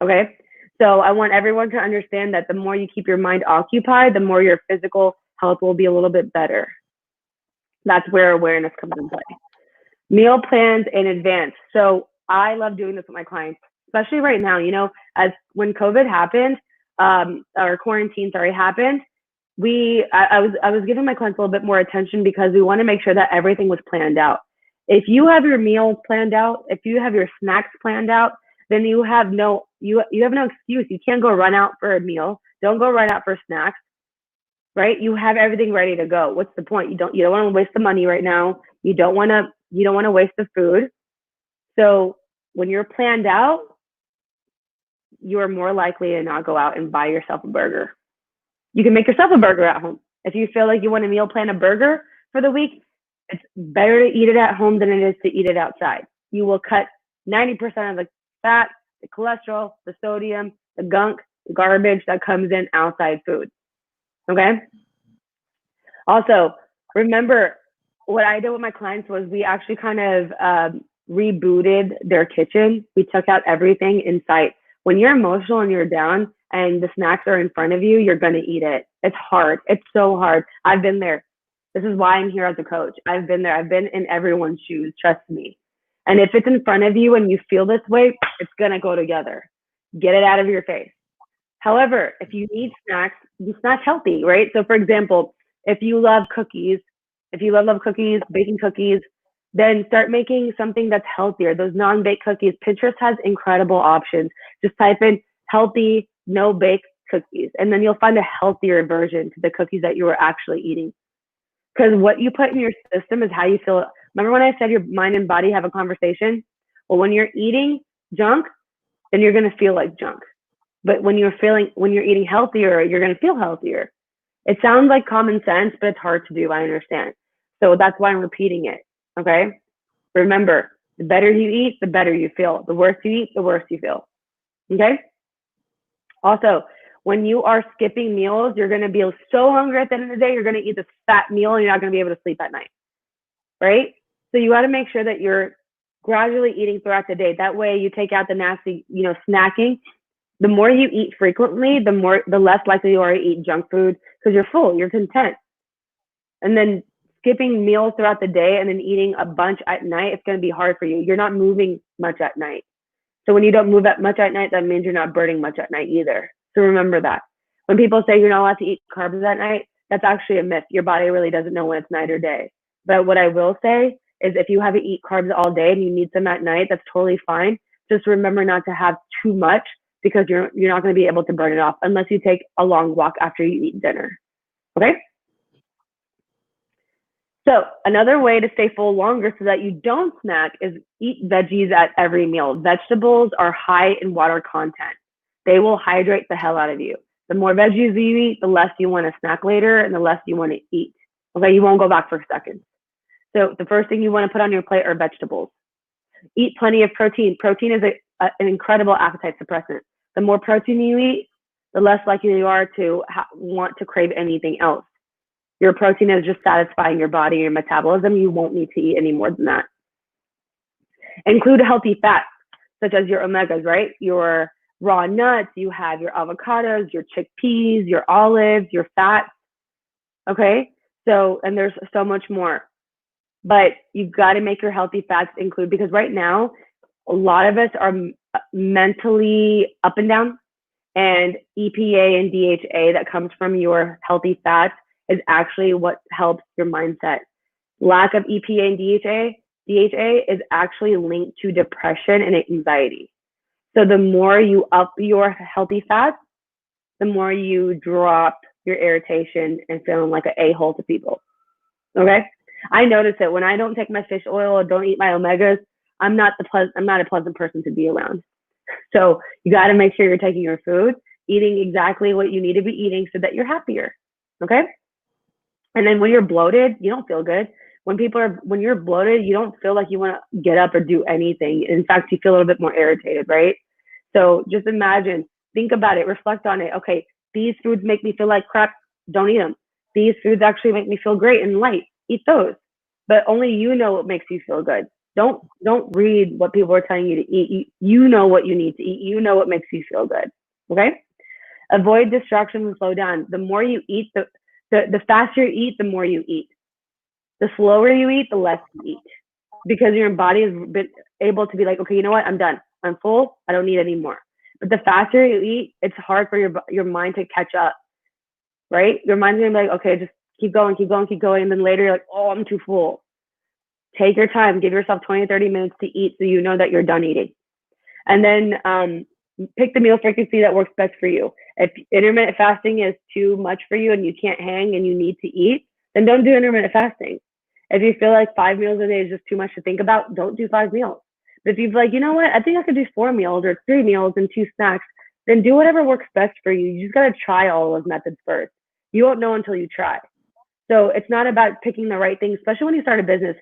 Okay? So I want everyone to understand that the more you keep your mind occupied, the more your physical health will be a little bit better. That's where awareness comes into play. Meal plans in advance. So I love doing this with my clients, especially right now. You know, as when COVID happened, or quarantine, happened, I was giving my clients a little bit more attention because we want to make sure that everything was planned out. If you have your meals planned out, if you have your snacks planned out, then you have no excuse. You can't go run out for a meal. Don't go run out for snacks, right? You have everything ready to go. What's the point? You don't want to waste the money right now. You don't want to waste the food. So when you're planned out, you are more likely to not go out and buy yourself a burger. You can make yourself a burger at home. If you feel like you want to meal plan a burger for the week, it's better to eat it at home than it is to eat it outside. You will cut 90% of the fat, the cholesterol, the sodium, the gunk, the garbage that comes in outside food. Okay? Also, remember, what I did with my clients was we actually kind of rebooted their kitchen. We took out everything in sight. When you're emotional and you're down and the snacks are in front of you, you're going to eat it. It's hard. It's so hard. I've been there. This is why I'm here as a coach. I've been there. I've been in everyone's shoes. Trust me. And if it's in front of you and you feel this way, it's going to go together. Get it out of your face. However, if you need snacks, you snack healthy, right? So for example, if you love cookies, baking cookies, then start making something that's healthier. Those non-baked cookies, Pinterest has incredible options. Just type in healthy, no-bake cookies, and then you'll find a healthier version to the cookies that you were actually eating. Because what you put in your system is how you feel. Remember when I said your mind and body have a conversation? Well, when you're eating junk, then you're going to feel like junk. But when you're eating healthier, you're going to feel healthier. It sounds like common sense, but it's hard to do. I understand. So that's why I'm repeating it. Okay. Remember, the better you eat, the better you feel. The worse you eat, the worse you feel. Okay. Also, when you are skipping meals, you're going to be so hungry at the end of the day, you're going to eat this fat meal and you're not going to be able to sleep at night. Right. So you got to make sure that you're gradually eating throughout the day. That way you take out the nasty, snacking. The more you eat frequently, the less likely you are to eat junk food because you're full, you're content. And then skipping meals throughout the day and then eating a bunch at night, it's going to be hard for you. You're not moving much at night. So when you don't move much at night, that means you're not burning much at night either. So remember that. When people say you're not allowed to eat carbs at night, that's actually a myth. Your body really doesn't know when it's night or day. But what I will say is if you have to eat carbs all day and you need some at night, that's totally fine. Just remember not to have too much because you're not going to be able to burn it off unless you take a long walk after you eat dinner. Okay? So another way to stay full longer so that you don't snack is eat veggies at every meal. Vegetables are high in water content. They will hydrate the hell out of you. The more veggies you eat, the less you want to snack later and the less you want to eat. Okay, you won't go back for seconds. So the first thing you want to put on your plate are vegetables. Eat plenty of protein. Protein is an incredible appetite suppressant. The more protein you eat, the less likely you are to want to crave anything else. Your protein is just satisfying your body, your metabolism. You won't need to eat any more than that. Include healthy fats, such as your omegas, right? Your raw nuts, you have your avocados, your chickpeas, your olives, your fats. Okay? So, and there's so much more. But you've got to make your healthy fats include, because right now, a lot of us are mentally up and down, and EPA and DHA that comes from your healthy fats is actually what helps your mindset. Lack of EPA and DHA is actually linked to depression and anxiety. So the more you up your healthy fats, the more you drop your irritation and feeling like an a-hole to people. Okay? I notice it when I don't take my fish oil or don't eat my omegas, I'm not a pleasant person to be around. So you got to make sure you're taking your food, eating exactly what you need to be eating so that you're happier. Okay? And then when you're bloated, you don't feel good. When you're bloated, you don't feel like you want to get up or do anything. In fact, you feel a little bit more irritated, right? So just imagine, think about it, reflect on it. Okay, these foods make me feel like crap. Don't eat them. These foods actually make me feel great and light. Eat those. But only you know what makes you feel good. Don't read what people are telling you to eat. You know what you need to eat. You know what makes you feel good. Okay? Avoid distractions and slow down. The more you eat, the faster you eat, the more you eat. The slower you eat, the less you eat. Because your body has been able to be like, okay, you know what? I'm done. I'm full. I don't need any more. But the faster you eat, it's hard for your mind to catch up, right? Your mind's going to be like, okay, just keep going. And then later you're like, oh, I'm too full. Take your time. Give yourself 20, 30 minutes to eat so you know that you're done eating. And then pick the meal frequency that works best for you. If intermittent fasting is too much for you and you can't hang and you need to eat, then don't do intermittent fasting. If you feel like 5 meals a day is just too much to think about, don't do 5 meals. But if you're like, you know what, I think I could do 4 meals or 3 meals and 2 snacks, then do whatever works best for you. You just got to try all those methods first. You won't know until you try. So it's not about picking the right thing, especially when you start a business.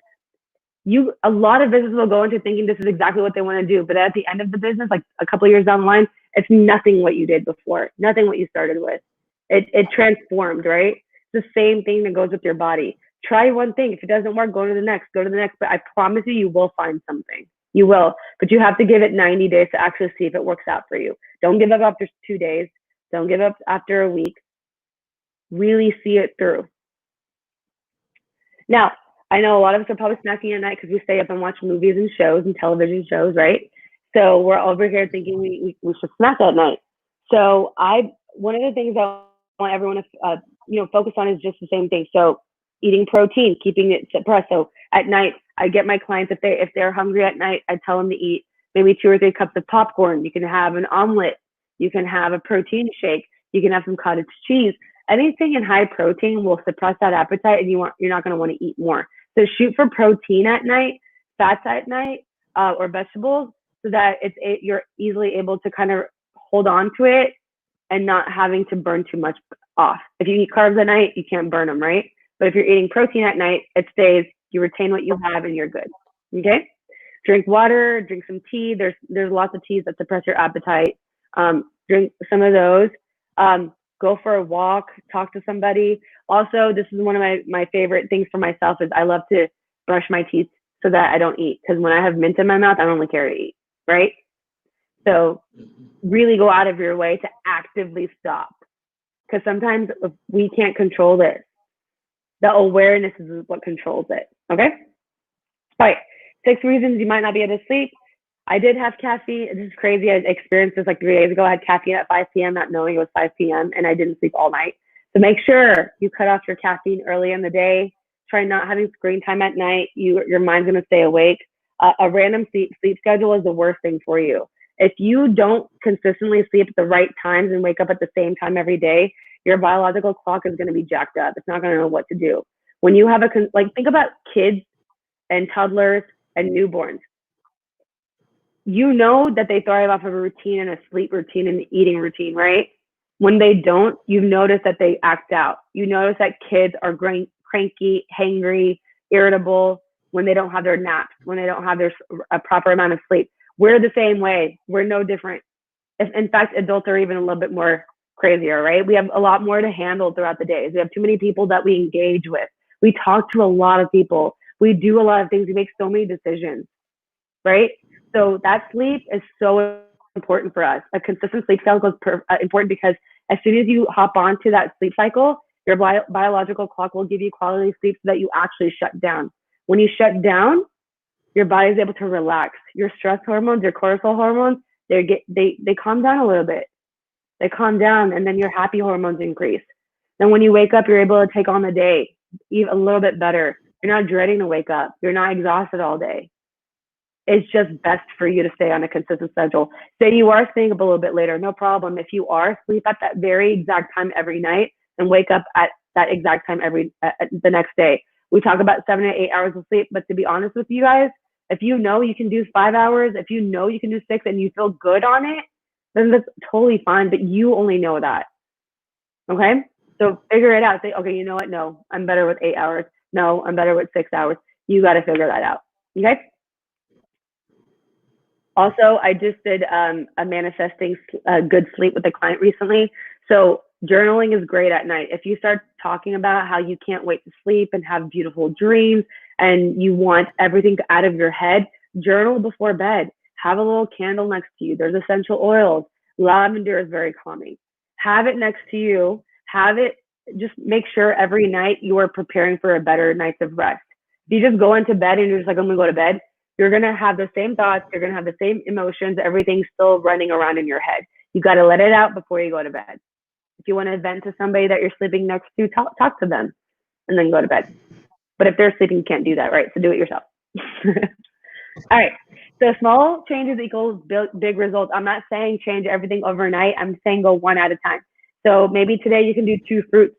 A lot of businesses will go into thinking this is exactly what they want to do. But at the end of the business, like a couple of years down the line, it's nothing what you did before, nothing what you started with. It transformed, right? It's the same thing that goes with your body. Try one thing. If it doesn't work, go to the next. But I promise you will find something. You will. But you have to give it 90 days to actually see if it works out for you. Don't give up after 2 days. Don't give up after a week. Really see it through. Now, I know a lot of us are probably snacking at night because we stay up and watch movies and shows and television shows, right? So we're over here thinking we should snack at night. So one of the things I want everyone to focus on is just the same thing. So eating protein, keeping it suppressed. So at night, I get my clients if they're hungry at night, I tell them to eat maybe 2 or 3 cups of popcorn. You can have an omelet. You can have a protein shake. You can have some cottage cheese. Anything in high protein will suppress that appetite, and you're not going to want to eat more. So shoot for protein at night, fats at night, or vegetables, so that you're easily able to kind of hold on to it and not having to burn too much off. If you eat carbs at night, you can't burn them, right? But if you're eating protein at night, it stays. You retain what you have, and you're good. Okay. Drink water. Drink some tea. There's lots of teas that suppress your appetite. Drink some of those. Go for a walk, talk to somebody. Also, this is one of my favorite things for myself is I love to brush my teeth. so that I don't eat. Because when I have mint in my mouth, I don't really care to eat, right? So really go out of your way to actively stop. Because sometimes we can't control this. The awareness is what controls it. Okay? All right. 6 reasons you might not be able to sleep. I did have caffeine. This is crazy. I experienced this like 3 days ago. I had caffeine at 5 p.m., not knowing it was 5 p.m., and I didn't sleep all night. So make sure you cut off your caffeine early in the day. Try not having screen time at night. Your mind's going to stay awake. A random sleep schedule is the worst thing for you. If you don't consistently sleep at the right times and wake up at the same time every day, your biological clock is going to be jacked up. It's not going to know what to do. When you have think about kids and toddlers and newborns. You know that they thrive off of a routine and a sleep routine and an eating routine, right? When they don't, you notice that they act out. You notice that kids are cranky, hangry, irritable when they don't have their naps, when they don't have a proper amount of sleep. We're the same way. We're no different. In fact, adults are even a little bit more crazier, right? We have a lot more to handle throughout the days. We have too many people that we engage with. We talk to a lot of people. We do a lot of things. We make so many decisions, right? So that sleep is so important for us. A consistent sleep cycle is important because as soon as you hop onto that sleep cycle, your biological clock will give you quality sleep so that you actually shut down. When you shut down, your body's able to relax. Your stress hormones, your cortisol hormones, they calm down a little bit. They calm down, and then your happy hormones increase. Then when you wake up, you're able to take on the day even a little bit better. You're not dreading to wake up. You're not exhausted all day. It's just best for you to stay on a consistent schedule. Say you are staying up a little bit later, no problem. If you are, sleep at that very exact time every night and wake up at that exact time the next day. We talk about 7 to 8 hours of sleep, but to be honest with you guys, if you know you can do 5 hours, if you know you can do 6 and you feel good on it, then that's totally fine, but you only know that. Okay? So figure it out. Say, okay, you know what? No, I'm better with 8 hours. No, I'm better with 6 hours. You got to figure that out. Okay? Also, I just did a manifesting good sleep with a client recently. So journaling is great at night. If you start talking about how you can't wait to sleep and have beautiful dreams and you want everything out of your head, journal before bed. Have a little candle next to you. There's essential oils. Lavender is very calming. Have it next to you. Just make sure every night you are preparing for a better night's of rest. If you just go into bed and you're just like, I'm going to go to bed, you're going to have the same thoughts. You're going to have the same emotions. Everything's still running around in your head. You got to let it out before you go to bed. If you want to vent to somebody that you're sleeping next to, talk to them and then go to bed. But if they're sleeping, you can't do that, right? So do it yourself. All right. So small changes equals big results. I'm not saying change everything overnight. I'm saying go one at a time. So maybe today you can do 2 fruits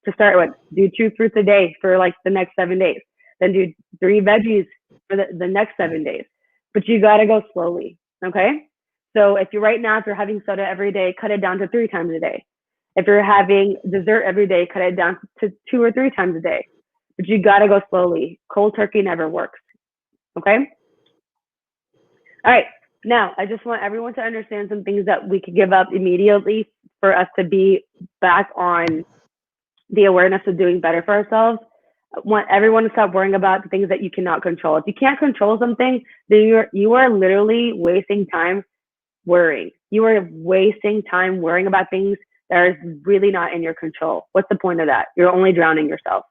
to start with. Do 2 fruits a day for like the next 7 days. Then do 3 veggies for the next 7 days. But you got to go slowly. Okay. So if you're having soda every day, cut it down to 3 times a day. If you're having dessert every day, cut it down to 2 or 3 times a day. But you got to go slowly. Cold turkey never works. Okay. All right. Now, I just want everyone to understand some things that we could give up immediately for us to be back on the awareness of doing better for ourselves. I want everyone to stop worrying about the things that you cannot control. If you can't control something, then you are literally wasting time worrying. You are wasting time worrying about things that are really not in your control. What's the point of that? You're only drowning yourself.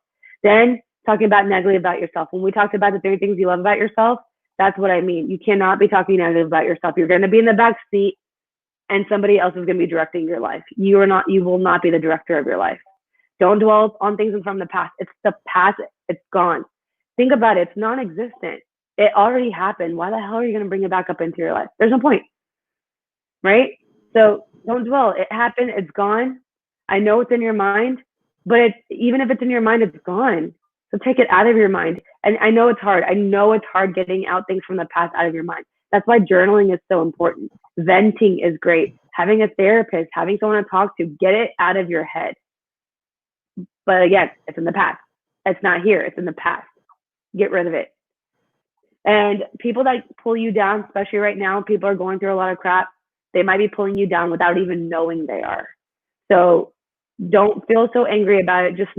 Then talking about negatively about yourself. When we talked about the 3 things you love about yourself, that's what I mean. You cannot be talking negative about yourself. You're going to be in the back seat and somebody else is going to be directing your life. You will not be the director of your life. Don't dwell on things from the past. It's the past. It's gone. Think about it. It's non-existent. It already happened. Why the hell are you going to bring it back up into your life? There's no point. Right? So don't dwell. It happened. It's gone. I know it's in your mind, but even if it's in your mind, it's gone. So take it out of your mind. And I know it's hard. I know it's hard getting out things from the past out of your mind. That's why journaling is so important. Venting is great. Having a therapist, having someone to talk to, get it out of your head. But again, it's in the past. It's not here. It's in the past. Get rid of it. And people that pull you down, especially right now, people are going through a lot of crap. They might be pulling you down without even knowing they are. So don't feel so angry about it. Just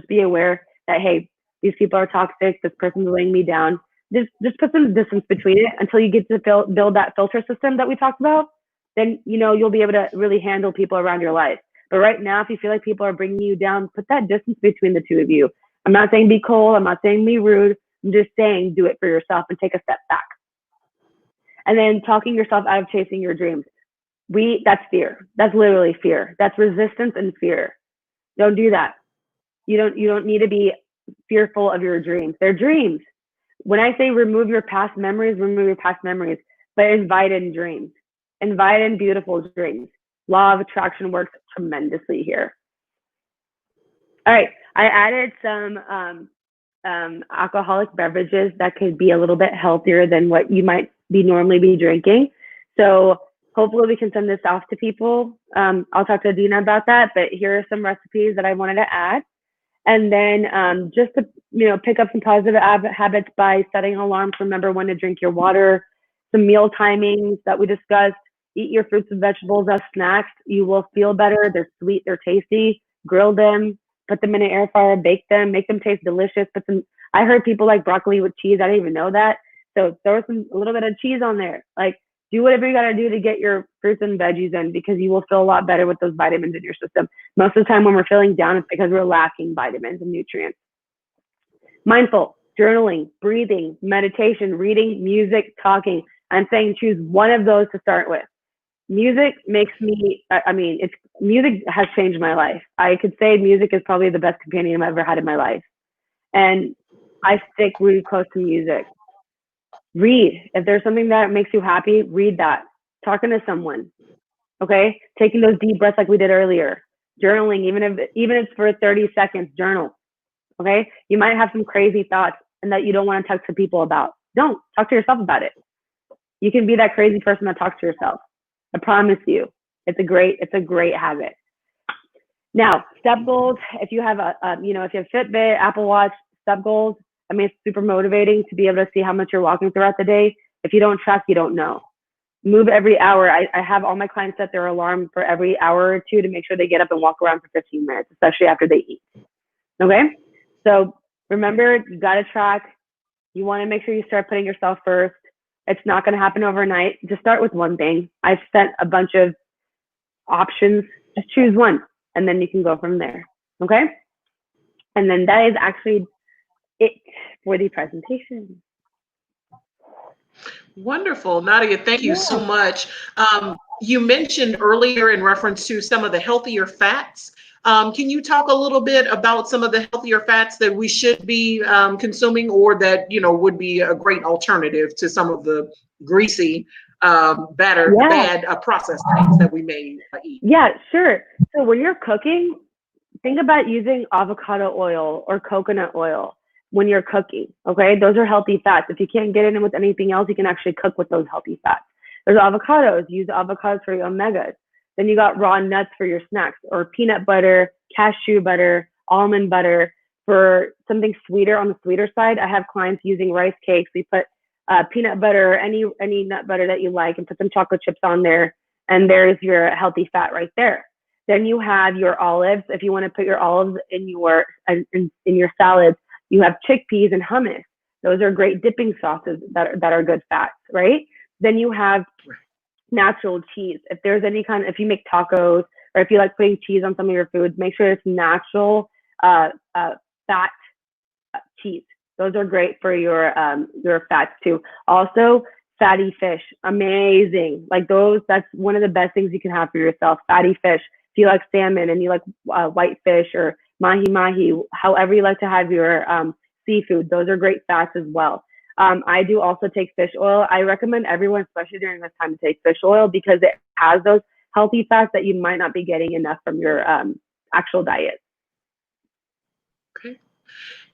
be aware that, hey, these people are toxic. This person's weighing me down. just put some distance between it until you get to build that filter system that we talked about. Then, you'll be able to really handle people around your life. But right now, if you feel like people are bringing you down, put that distance between the two of you. I'm not saying be cold. I'm not saying be rude. I'm just saying do it for yourself and take a step back. And then talking yourself out of chasing your dreams. That's fear. That's literally fear. That's resistance and fear. Don't do that. You don't need to be fearful of your dreams. They're dreams. When I say remove your past memories, but invite in dreams. Invite in beautiful dreams. Law of attraction works tremendously here. All right, I added some alcoholic beverages that could be a little bit healthier than what you might normally be drinking. So hopefully we can send this off to people. I'll talk to Adina about that, but here are some recipes that I wanted to add. And then just to pick up some positive habits by setting an alarm to remember when to drink your water, some meal timings that we discussed. Eat your fruits and vegetables as snacks. You will feel better. They're sweet. They're tasty. Grill them. Put them in an air fryer. Bake them. Make them taste delicious. I heard people like broccoli with cheese. I didn't even know that. So throw a little bit of cheese on there. Like, do whatever you got to do to get your fruits and veggies in, because you will feel a lot better with those vitamins in your system. Most of the time when we're feeling down, it's because we're lacking vitamins and nutrients. Mindful, journaling, breathing, meditation, reading, music, talking. I'm saying choose one of those to start with. Music makes me, music has changed my life. I could say music is probably the best companion I've ever had in my life. And I stick really close to music. Read. If there's something that makes you happy, read that. Talking to someone, okay? Taking those deep breaths like we did earlier. Journaling, even if it's for 30 seconds, journal, okay? You might have some crazy thoughts and that you don't want to talk to people about. Don't. Talk to yourself about it. You can be that crazy person that talks to yourself. I promise you. It's a great habit. Now, step goals. If you have if you have Fitbit, Apple Watch, step goals, it's super motivating to be able to see how much you're walking throughout the day. If you don't track, you don't know. Move every hour. I have all my clients set their alarm for every hour or two to make sure they get up and walk around for 15 minutes, especially after they eat. Okay? So remember, you got to track. You want to make sure you start putting yourself first. It's not going to happen overnight. Just start with one thing. I've sent a bunch of options. Just choose one, and then you can go from there. Okay? And then that is actually it for the presentation. Wonderful. Nadia, thank you so much. You mentioned earlier in reference to some of the healthier fats. Can you talk a little bit about some of the healthier fats that we should be consuming, or that would be a great alternative to some of the greasy, bad processed things that we may eat? Yeah, sure. So when you're cooking, think about using avocado oil or coconut oil when you're cooking, okay? Those are healthy fats. If you can't get it in with anything else, you can actually cook with those healthy fats. There's avocados. Use avocados for your omegas. Then you got raw nuts for your snacks, or peanut butter, cashew butter, almond butter. For something sweeter, on the sweeter side, I have clients using rice cakes. We put peanut butter, any nut butter that you like, and put some chocolate chips on there, and there's your healthy fat right there. Then you have your olives. If you want to put your olives in your salads, you have chickpeas and hummus. Those are great dipping sauces that are good fats, right? Then you have natural cheese. If there's if you make tacos, or if you like putting cheese on some of your foods, make sure it's natural fat cheese. Those are great for your fats too. Also, fatty fish, amazing. Like that's one of the best things you can have for yourself. Fatty fish. If you like salmon and you like white fish or mahi, however you like to have your seafood, those are great fats as well. I do also take fish oil. I recommend everyone, especially during this time, to take fish oil because it has those healthy fats that you might not be getting enough from your actual diet. Okay.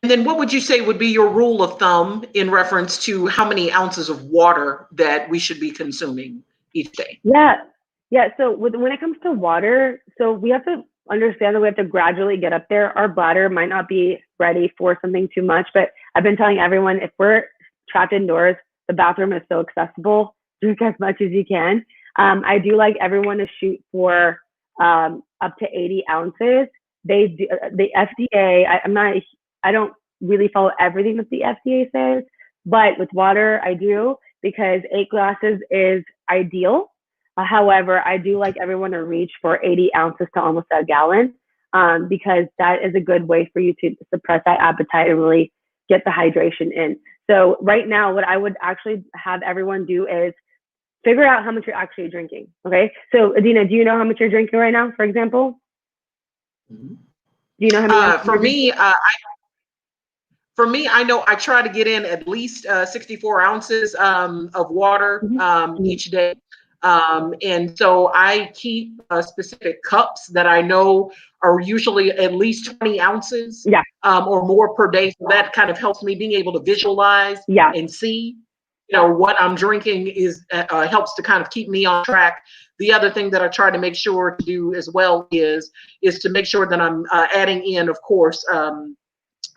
And then what would you say would be your rule of thumb in reference to how many ounces of water that we should be consuming each day? Yeah. So when it comes to water, so we have to understand that we have to gradually get up there. Our bladder might not be ready for something too much, but I've been telling everyone, if we're trapped indoors, the bathroom is so accessible. Drink as much as you can. I do like everyone to shoot for up to 80 ounces. The FDA, I don't really follow everything that the FDA says, But with water, I do, because 8 glasses is ideal. However, I do like everyone to reach for 80 ounces to almost a gallon, because that is a good way for you to suppress that appetite and really get the hydration in. So right now, what I would actually have everyone do is figure out how much you're actually drinking. Okay. So Adina, do you know how much you're drinking right now, for example? Mm-hmm. Do you know how many ounces For me, I know I try to get in at least 64 ounces of water each day. And so I keep specific cups that I know are usually at least 20 ounces or more per day. So that kind of helps me being able to visualize and see, what I'm drinking is helps to kind of keep me on track. The other thing that I try to make sure to do as well is to make sure that I'm adding in, of course,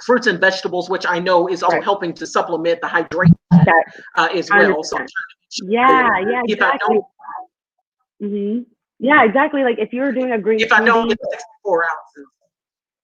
fruits and vegetables, which I know is also helping to supplement the hydration as well. So exactly. Yeah, exactly. Like if you're doing a green smoothie, I don't get 64 ounces.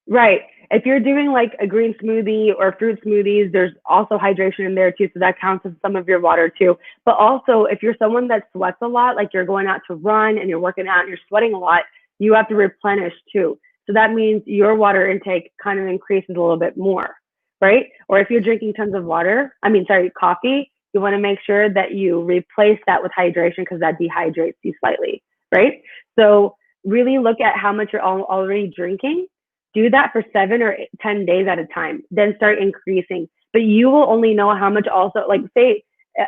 Right. If you're doing like a green smoothie or fruit smoothies, there's also hydration in there too. So that counts as some of your water too. But also, if you're someone that sweats a lot, like you're going out to run and you're working out and you're sweating a lot, you have to replenish too. So that means your water intake kind of increases a little bit more, right? Or if you're drinking tons of coffee, you want to make sure that you replace that with hydration, because that dehydrates you slightly, right? So really look at how much you're already drinking. Do that for 7 or 10 days at a time, then start increasing. But you will only know how much also, like say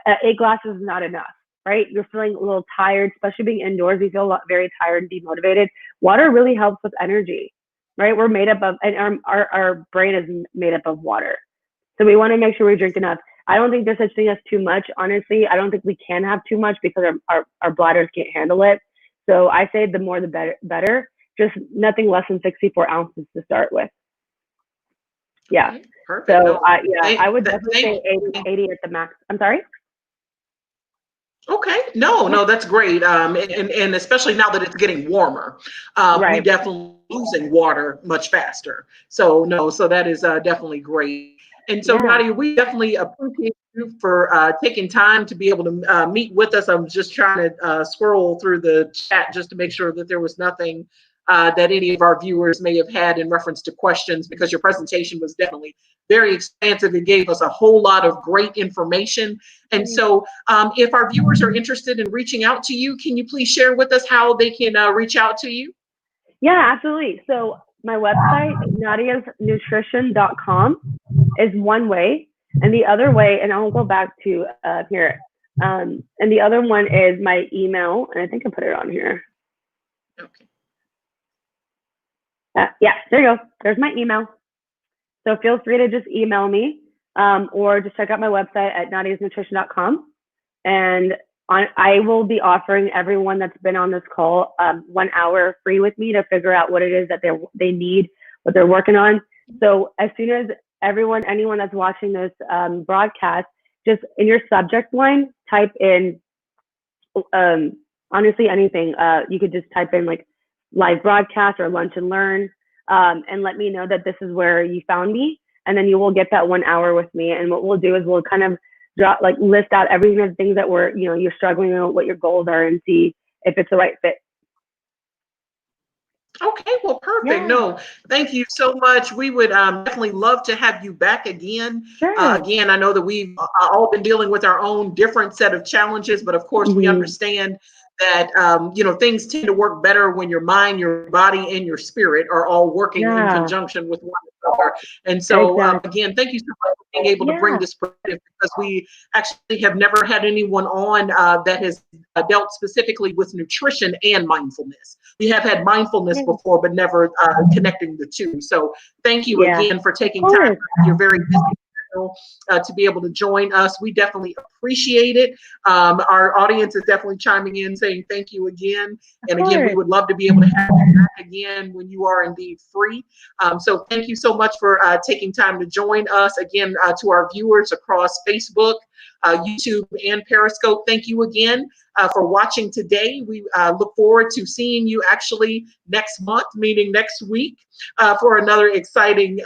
8 glasses is not enough, right? You're feeling a little tired, especially being indoors. You feel very tired and demotivated. Water really helps with energy, right? We're made up of, and our brain is made up of water. So we want to make sure we drink enough. I don't think there's such thing as too much, honestly. I don't think we can have too much because our bladders can't handle it. So I say the more the better. Just nothing less than 64 ounces to start with. Yeah. Okay, perfect. So I would definitely say 80 at the max. I'm sorry? Okay. No, that's great. And especially now that it's getting warmer, we definitely losing water much faster. So that is definitely great. And so Nadia, we definitely appreciate you for taking time to be able to meet with us. I'm just trying to scroll through the chat just to make sure that there was nothing that any of our viewers may have had in reference to questions, because your presentation was definitely very expansive and gave us a whole lot of great information. And so if our viewers are interested in reaching out to you, can you please share with us how they can reach out to you? Yeah, absolutely. So my website, nadiasnutrition.com, is one way. And the other way, and I'll go back to here. And the other one is my email. And I think I put it on here. Okay. Yeah, there you go. There's my email. So feel free to just email me or just check out my website at nadiasnutrition.com. And I will be offering everyone that's been on this call 1 hour free with me to figure out what it is that they need, what they're working on. So as soon as anyone that's watching this broadcast, just in your subject line, type in, honestly, anything. You could just type in like live broadcast or lunch and learn, and let me know that this is where you found me. And then you will get that 1 hour with me. And what we'll do is we'll kind of list out everything of things that you're struggling with, what your goals are, and see if it's the right fit. Okay, well, perfect. Yeah. No, thank you so much. We would definitely love to have you back again. Sure. Again, I know that we've all been dealing with our own different set of challenges, but of course we understand that, things tend to work better when your mind, your body, and your spirit are all working in conjunction with one another. And so, again, thank you so much for being able to bring this perspective, because we actually have never had anyone on that has dealt specifically with nutrition and mindfulness. We have had mindfulness before, but never connecting the two. So thank you again for taking time. You're very busy to be able to join us. We definitely appreciate it. Our audience is definitely chiming in saying thank you again. And again, we would love to be able to have you back again when you are indeed free. So thank you so much for taking time to join us. Again, to our viewers across Facebook, YouTube, and Periscope, thank you again. for watching today. We look forward to seeing you actually next month, meaning next week, for another exciting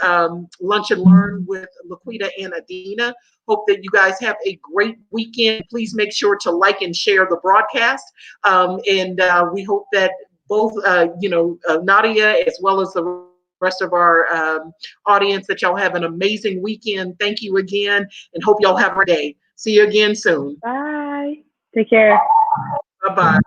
Lunch and Learn with LaQuita and Adina. Hope that you guys have a great weekend. Please make sure to like and share the broadcast. And we hope that both, Nadia, as well as the rest of our audience, that y'all have an amazing weekend. Thank you again, and hope y'all have a day. See you again soon. Bye. Take care. Bye-bye.